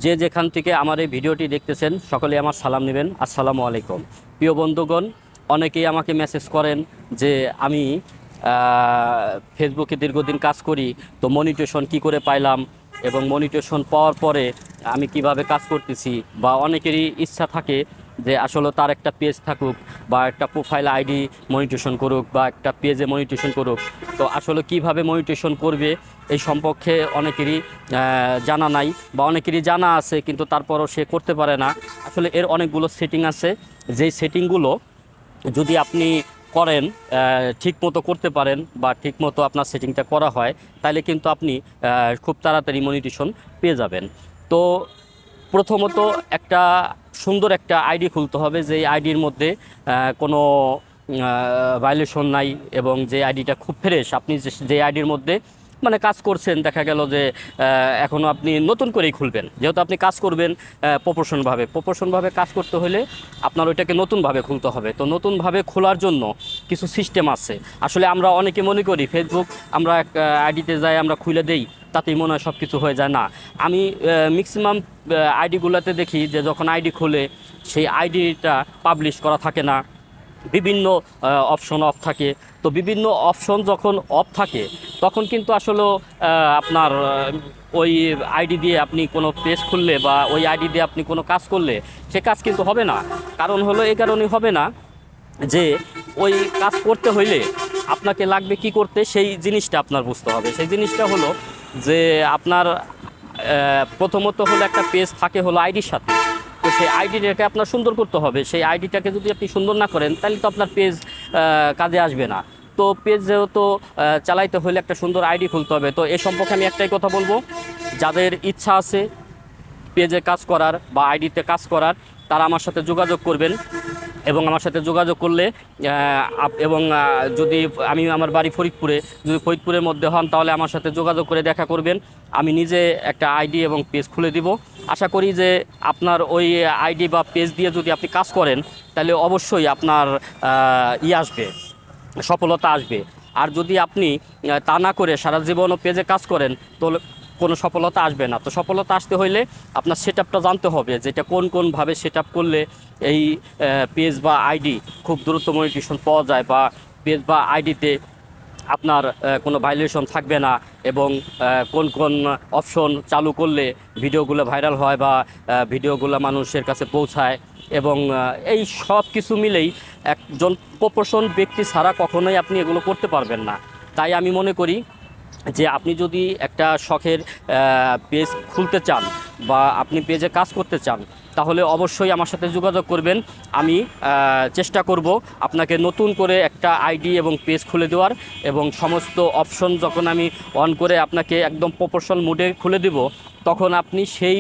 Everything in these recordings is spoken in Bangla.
যে যেখান থেকে আমার এই ভিডিওটি দেখতেছেন সকলে আমার সালাম নেবেন। আসসালামু আলাইকুম। প্রিয় বন্ধুগণ, অনেকেই আমাকে মেসেজ করেন যে আমি ফেসবুকে দীর্ঘদিন কাজ করি, তো মনিটেশন কি করে পাইলাম এবং মনিটেশন পাওয়ার পরে আমি কিভাবে কাজ করতেছি, বা অনেকেরই ইচ্ছা থাকে যে আসলে তার একটা পেজ থাকুক বা একটা প্রোফাইল আইডি মনিটেশন করুক বা একটা পেজে মনিটেশন করুক। তো আসলে কিভাবে মনিটেশন করবে এই সম্পর্কে অনেকেরই জানা নাই, বা অনেকেরই জানা আছে কিন্তু তারপরও সে করতে পারে না। আসলে এর অনেকগুলো সেটিং আছে, যেই সেটিংগুলো যদি আপনি করেন, ঠিক মতো করতে পারেন বা ঠিক মতো আপনার সেটিংটা করা হয়, তাহলে কিন্তু আপনি খুব তাড়াতাড়ি মনিটেশন পেয়ে যাবেন। তো প্রথমত একটা সুন্দর একটা আইডি খুলতে হবে, যে আইডির মধ্যে কোনো ভায়োলেশন নাই এবং যে আইডিটা খুব ফ্রেশ। আপনি যে আইডির মধ্যে মানে কাজ করছেন, দেখা গেল যে এখনও আপনি নতুন করেই খুলবেন, যেহেতু আপনি কাজ করবেন প্রপোর্শনভাবে কাজ করতে হলে আপনার ওইটাকে নতুনভাবে খুলতে হবে। তো নতুনভাবে খোলার জন্য কিছু সিস্টেম আছে। আসলে আমরা অনেকে মনে করি ফেসবুক আমরা আইডিতে যাই, আমরা খুলে দেই, তাতেই মনে হয় সব কিছু হয়ে যায়। না, আমি ম্যাক্সিমাম আইডিগুলোতে দেখি যে যখন আইডি খোলে সেই আইডিটা পাবলিশ করা থাকে না, বিভিন্ন অপশন অফ থাকে। তো বিভিন্ন অপশন যখন অফ থাকে তখন কিন্তু আসলে আপনার ওই আইডি দিয়ে আপনি কোনো পেজ খুললে বা ওই আইডি দিয়ে আপনি কোনো কাজ করলে সে কাজ কিন্তু হবে না। কারণ হলো এই কারণেই হবে না যে ওই কাজ করতে হইলে আপনাকে লাগবে কি করতে, সেই জিনিসটা আপনার বুঝতে হবে। সেই জিনিসটা হলো যে আপনার প্রথমত হলো একটা পেজ থাকে হলো আইডির সাথে। তো সেই আইডিটাকে আপনার সুন্দর করতে হবে। সেই আইডিটাকে যদি আপনি সুন্দর না করেন তাহলে তো আপনার পেজ কাজে আসবে না। তো পেজ যেহেতু চালাইতে হলে একটা সুন্দর আইডি খুলতে হবে। তো এ সম্পর্কে আমি একটাই কথা বলবো, যাদের ইচ্ছা আছে পেজে কাজ করার বা আইডিতে কাজ করার, তারা আমার সাথে যোগাযোগ করবেন। এবং আমার সাথে যোগাযোগ করলে এবং যদি আমার বাড়ি ফরিদপুরে, যদি ফরিদপুরের মধ্যে হন তাহলে আমার সাথে যোগাযোগ করে দেখা করবেন। আমি নিজে একটা আইডি এবং পেজ খুলে দিব। আশা করি যে আপনার ওই আইডি বা পেজ দিয়ে যদি আপনি কাজ করেন তাহলে অবশ্যই আপনার আসবে, সফলতা আসবে। আর যদি আপনি তা না করে সারা জীবনও পেজে কাজ করেন তো কোনো সফলতা আসবে না। তো সফলতা আসতে হইলে আপনার সেটআপটা জানতে হবে, যে এটা কোনভাবে সেটআপ করলে এই পেজ বা আইডি খুব দ্রুত মনিটেশন পাওয়া যায়, বা পেজ বা আইডিতে আপনার কোনো ভায়োলেশন থাকবে না, এবং কোন কোন অপশন চালু করলে ভিডিওগুলো ভাইরাল হয় বা ভিডিওগুলো মানুষের কাছে পৌঁছায়। এবং এই সব কিছু মিলেই একজন প্রফেশনাল ব্যক্তি ছাড়া কখনোই আপনি এগুলো করতে পারবেন না। তাই আমি মনে করি যে আপনি যদি একটা শখের পেজ খুলতে চান বা আপনি পেজে কাজ করতে চান তাহলে অবশ্যই আমার সাথে যোগাযোগ করবেন। আমি চেষ্টা করব আপনাকে নতুন করে একটা আইডি এবং পেজ খুলে দেওয়ার, এবং সমস্ত অপশন যখন আমি অন করে আপনাকে একদম প্রফেশনাল মোডে খুলে দেব, তখন আপনি সেই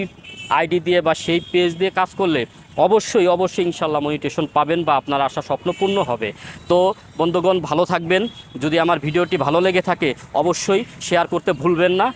আইডি দিয়ে বা সেই পেজ দিয়ে কাজ করলে অবশ্যই ইনশাল্লাহ মনিটেশন পাবেন বা আপনার আশা স্বপ্ন পূর্ণ হবে। তো বন্ধুগণ, ভালো থাকবেন। যদি আমার ভিডিওটি ভালো লেগে থাকে অবশ্যই শেয়ার করতে ভুলবেন না।